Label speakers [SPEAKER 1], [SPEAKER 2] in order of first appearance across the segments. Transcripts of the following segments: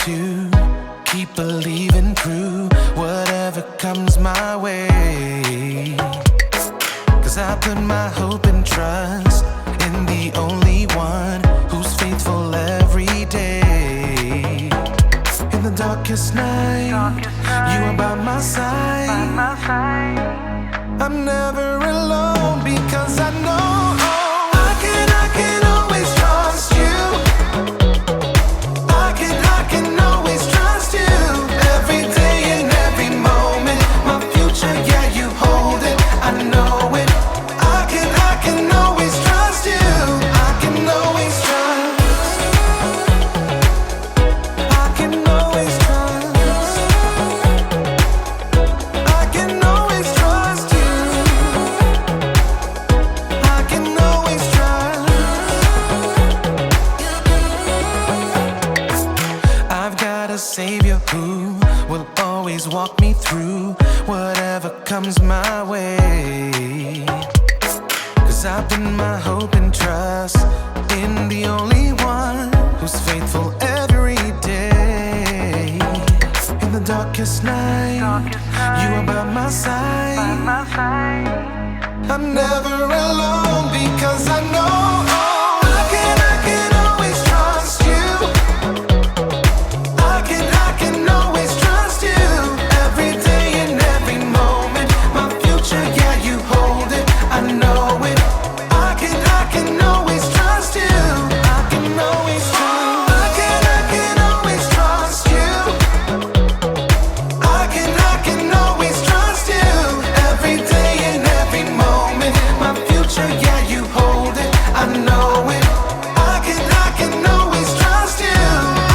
[SPEAKER 1] to keep believing through whatever comes my way. 'Cause I put my hope and trust in the only one who's faithful every day. In the darkest night, you are by my side. I'm never alone because I know I can always trust you. I can always trust you. Every day and every moment, my future, yeah, you hold it. I know it. I can always trust you. I can always trust. I can always trust. I can always trust you. I can always trust. I've got a Savior who will always walk me through whatever comes my way. 'Cause I put my hope and trust in the only one who's faithful every day. In the darkest night, you are by my side. I'm never alone because I know I can always trust you. I can always trust you. Every day and every moment, my future, yeah, you hold it. I know it. I can always trust you. I can always trust. I can always trust you. I can always trust you. Every day and every moment, my future, yeah, you hold it. I know it. I can always trust you.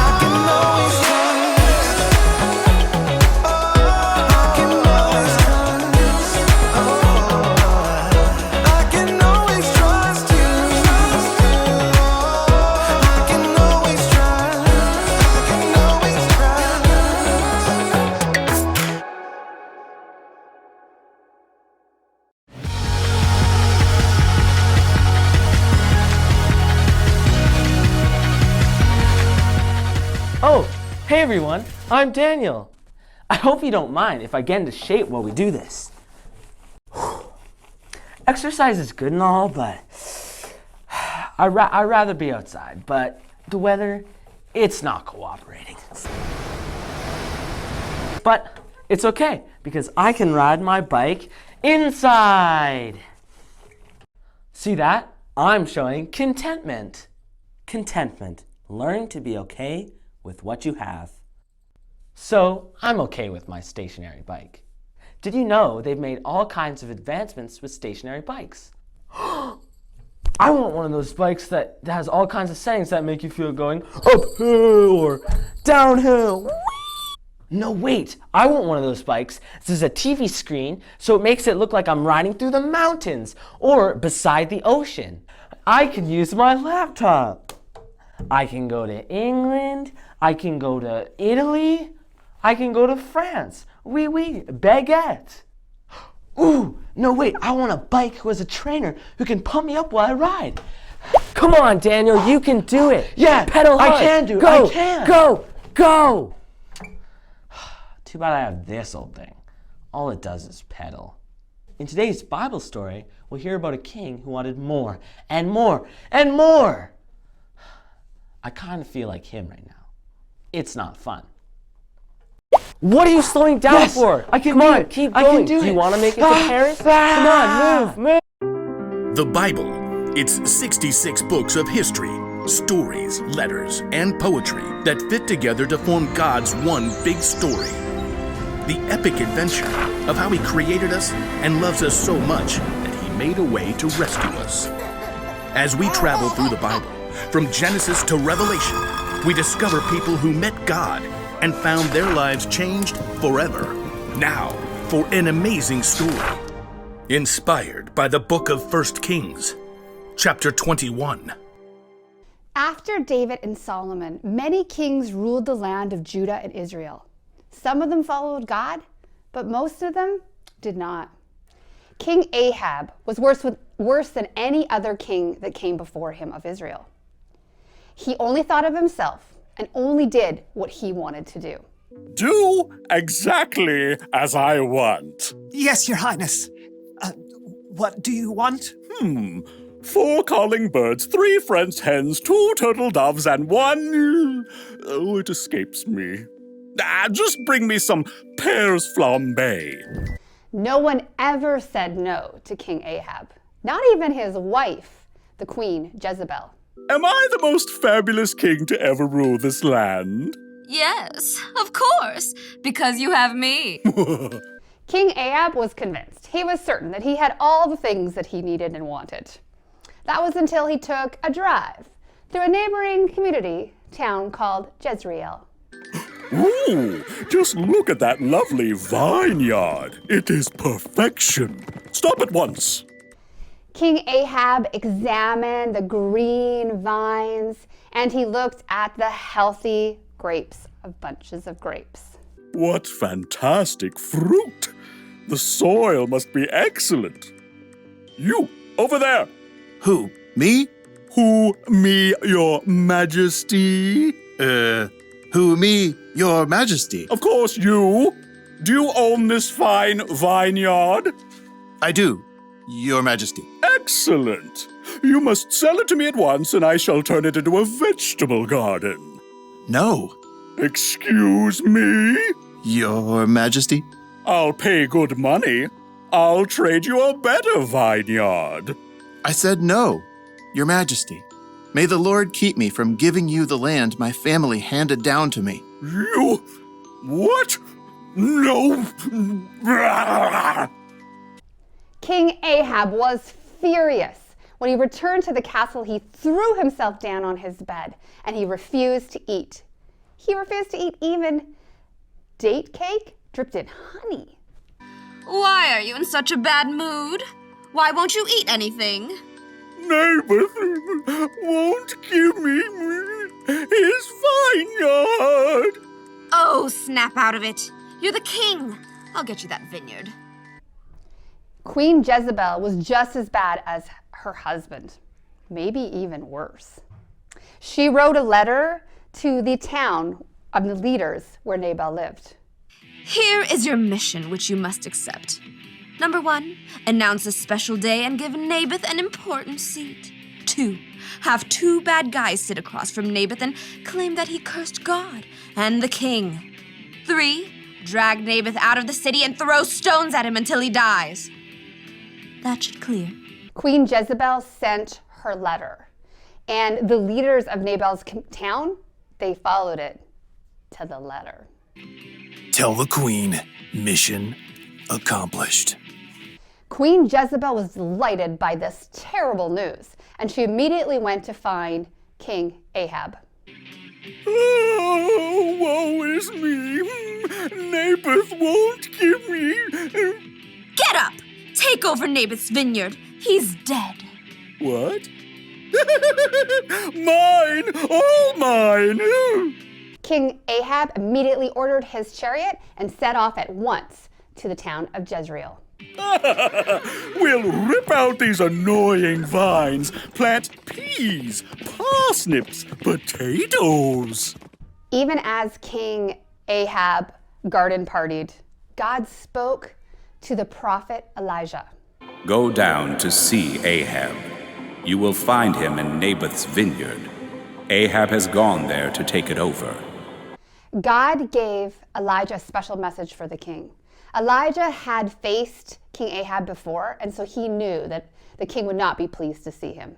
[SPEAKER 1] I can always trust. I can always trust. I can always trust you. I can always trust. I can always trust.
[SPEAKER 2] Oh, hey everyone, I'm Daniel. I hope you don't mind if I get into shape while we do this. Exercise is good and all, but I'd rather be outside, but the weather, it's not cooperating. But it's okay, because I can ride my bike inside. See that? I'm showing contentment. Contentment. Learn to be okay with what you have. So, I'm okay with my stationary bike. Did you know they've made all kinds of advancements with stationary bikes? I want one of those bikes that has all kinds of settings that make you feel going uphill or downhill. No, wait, I want one of those bikes. This is a TV screen, so it makes it look like I'm riding through the mountains or beside the ocean. I can use my laptop. I can go to England, I can go to Italy, I can go to France. Oui, oui, baguette. Ooh, no wait, I want a bike who has a trainer who can pump me up while I ride. Come on, Daniel, you can do it. Yeah, pedal hard. I can do it, I can. Go. Too bad I have this old thing. All it does is pedal. In today's Bible story, we'll hear about a king who wanted more and more and more. I kind of feel like him right now. It's not fun. What are you slowing down for? I can do it. Keep going. I can do you want to make it to Paris? Come on, move.
[SPEAKER 3] The Bible. It's 66 books of history, stories, letters, and poetry that fit together to form God's one big story. The epic adventure of how He created us and loves us so much that He made a way to rescue us. As we travel through the Bible, from Genesis to Revelation, we discover people who met God and found their lives changed forever. Now, for an amazing story. Inspired by the book of 1 Kings, chapter 21.
[SPEAKER 4] After David and Solomon, many kings ruled the land of Judah and Israel. Some of them followed God, but most of them did not. King Ahab was worse than any other king that came before him of Israel. He only thought of himself and only did what he wanted to do.
[SPEAKER 5] Do exactly as I want.
[SPEAKER 6] Yes, Your Highness. What do you want?
[SPEAKER 5] 4 calling birds, 3 French hens, 2 turtle doves, and 1... Oh, it escapes me. Just bring me some pears flambé.
[SPEAKER 4] No one ever said no to King Ahab, not even his wife, the queen Jezebel.
[SPEAKER 5] Am I the most fabulous king to ever rule this land?
[SPEAKER 7] Yes, of course, because you have me.
[SPEAKER 4] King Ahab was convinced. He was certain that he had all the things that he needed and wanted. That was until he took a drive through a neighboring community town called Jezreel.
[SPEAKER 5] Ooh, just look at that lovely vineyard. It is perfection. Stop at once.
[SPEAKER 4] King Ahab examined the green vines and he looked at the healthy grapes of bunches of grapes.
[SPEAKER 5] What fantastic fruit. The soil must be excellent. You, over there.
[SPEAKER 8] Who? Me?
[SPEAKER 5] Who, me, your majesty?
[SPEAKER 8] Who, me? Your Majesty?
[SPEAKER 5] Of course, you. Do you own this fine vineyard?
[SPEAKER 8] I do, Your Majesty.
[SPEAKER 5] Excellent. You must sell it to me at once, and I shall turn it into a vegetable garden.
[SPEAKER 8] No,
[SPEAKER 5] Excuse me?
[SPEAKER 8] Your Majesty.
[SPEAKER 5] I'll pay good money. I'll trade you a better vineyard.
[SPEAKER 8] I said no, Your Majesty. May the Lord keep me from giving you the land my family handed down to me.
[SPEAKER 5] You... what? No.
[SPEAKER 4] King Ahab was furious. When he returned to the castle, he threw himself down on his bed and he refused to eat. He refused to eat even date cake dripped in honey.
[SPEAKER 7] Why are you in such a bad mood? Why won't you eat anything?
[SPEAKER 5] Naboth won't give me his vineyard.
[SPEAKER 7] Oh, snap out of it. You're the king. I'll get you that vineyard.
[SPEAKER 4] Queen Jezebel was just as bad as her husband, maybe even worse. She wrote a letter to the town of the leaders where Nabal lived.
[SPEAKER 7] Here is your mission, which you must accept. Number 1, announce a special day and give Naboth an important seat. 2, have 2 bad guys sit across from Naboth and claim that he cursed God and the king. 3, drag Naboth out of the city and throw stones at him until he dies. That should clear.
[SPEAKER 4] Queen Jezebel sent her letter, and the leaders of Nabal's town, they followed it to the letter.
[SPEAKER 8] Tell the queen, mission accomplished.
[SPEAKER 4] Queen Jezebel was delighted by this terrible news, and she immediately went to find King Ahab.
[SPEAKER 5] Oh, woe is me. Naboth won't give me...
[SPEAKER 7] Get up! Take over Naboth's vineyard. He's dead.
[SPEAKER 5] What? Mine! All mine!
[SPEAKER 4] King Ahab immediately ordered his chariot and set off at once to the town of Jezreel.
[SPEAKER 5] We'll rip out these annoying vines, plant peas, parsnips, potatoes.
[SPEAKER 4] Even as King Ahab garden partied, God spoke to the prophet Elijah.
[SPEAKER 9] Go down to see Ahab. You will find him in Naboth's vineyard. Ahab has gone there to take it over.
[SPEAKER 4] God gave Elijah a special message for the king. Elijah had faced King Ahab before, and so he knew that the king would not be pleased to see him.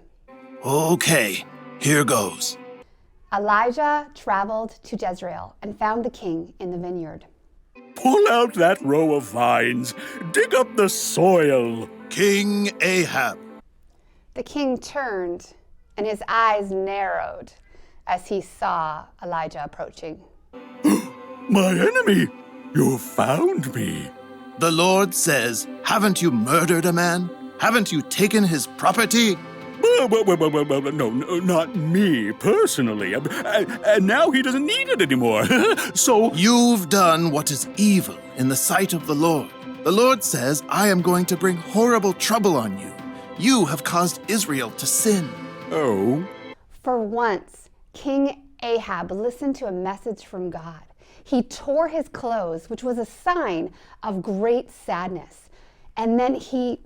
[SPEAKER 8] Okay, here goes.
[SPEAKER 4] Elijah traveled to Jezreel and found the king in the vineyard.
[SPEAKER 5] Pull out that row of vines. Dig up the soil.
[SPEAKER 8] King Ahab.
[SPEAKER 4] The king turned, and his eyes narrowed as he saw Elijah approaching.
[SPEAKER 5] My enemy, you found me.
[SPEAKER 8] The Lord says, haven't you murdered a man? Haven't you taken his property?
[SPEAKER 5] No, not me personally. And now he doesn't need it anymore. So
[SPEAKER 8] You've done what is evil in the sight of the Lord. The Lord says, I am going to bring horrible trouble on you. You have caused Israel to sin.
[SPEAKER 5] Oh.
[SPEAKER 4] For once, King Ahab listened to a message from God. He tore his clothes, which was a sign of great sadness. And then he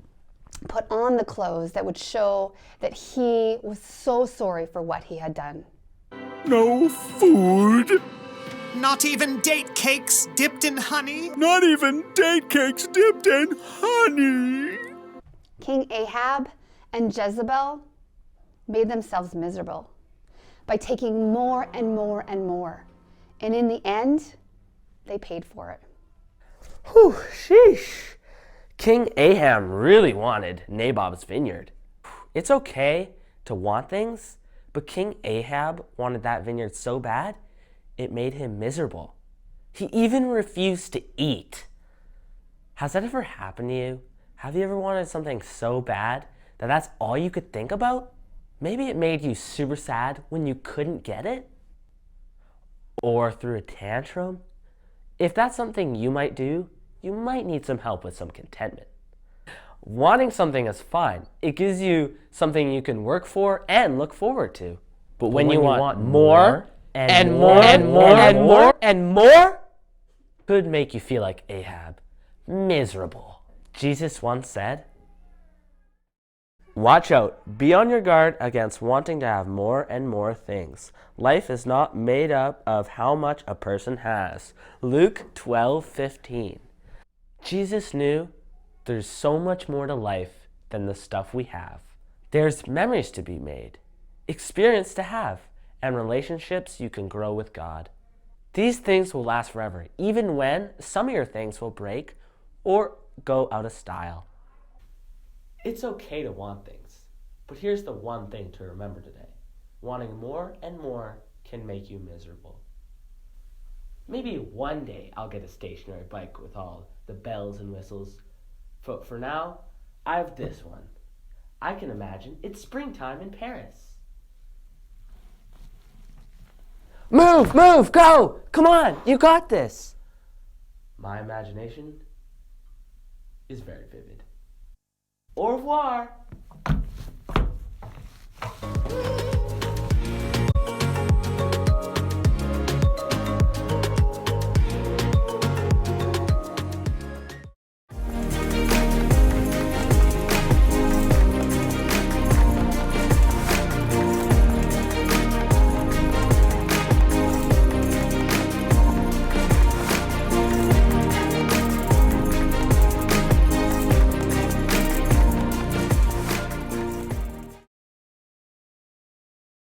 [SPEAKER 4] put on the clothes that would show that he was so sorry for what he had done.
[SPEAKER 5] No food.
[SPEAKER 6] Not even date cakes dipped in honey?
[SPEAKER 5] Not even date cakes dipped in honey.
[SPEAKER 4] King Ahab and Jezebel made themselves miserable by taking more and more and more. And in the end, they paid for it.
[SPEAKER 2] Whew, sheesh. King Ahab really wanted Naboth's vineyard. It's okay to want things, but King Ahab wanted that vineyard so bad, it made him miserable. He even refused to eat. Has that ever happened to you? Have you ever wanted something so bad that that's all you could think about? Maybe it made you super sad when you couldn't get it? Or threw a tantrum? If that's something you might do, you might need some help with some contentment. Wanting something is fine. It gives you something you can work for and look forward to. But when you want more and more and more and more and more, could make you feel like Ahab, miserable. Jesus once said, "Watch out, be on your guard against wanting to have more and more things. Life is not made up of how much a person has." Luke 12:15. Jesus knew there's so much more to life than the stuff we have. There's memories to be made, experience to have, and relationships you can grow with God. These things will last forever, even when some of your things will break or go out of style. It's okay to want things, but here's the one thing to remember today. Wanting more and more can make you miserable. Maybe one day I'll get a stationary bike with all the bells and whistles. But for now, I have this one. I can imagine it's springtime in Paris. Move, move, go! Come on, you got this! My imagination is very vivid. Au revoir!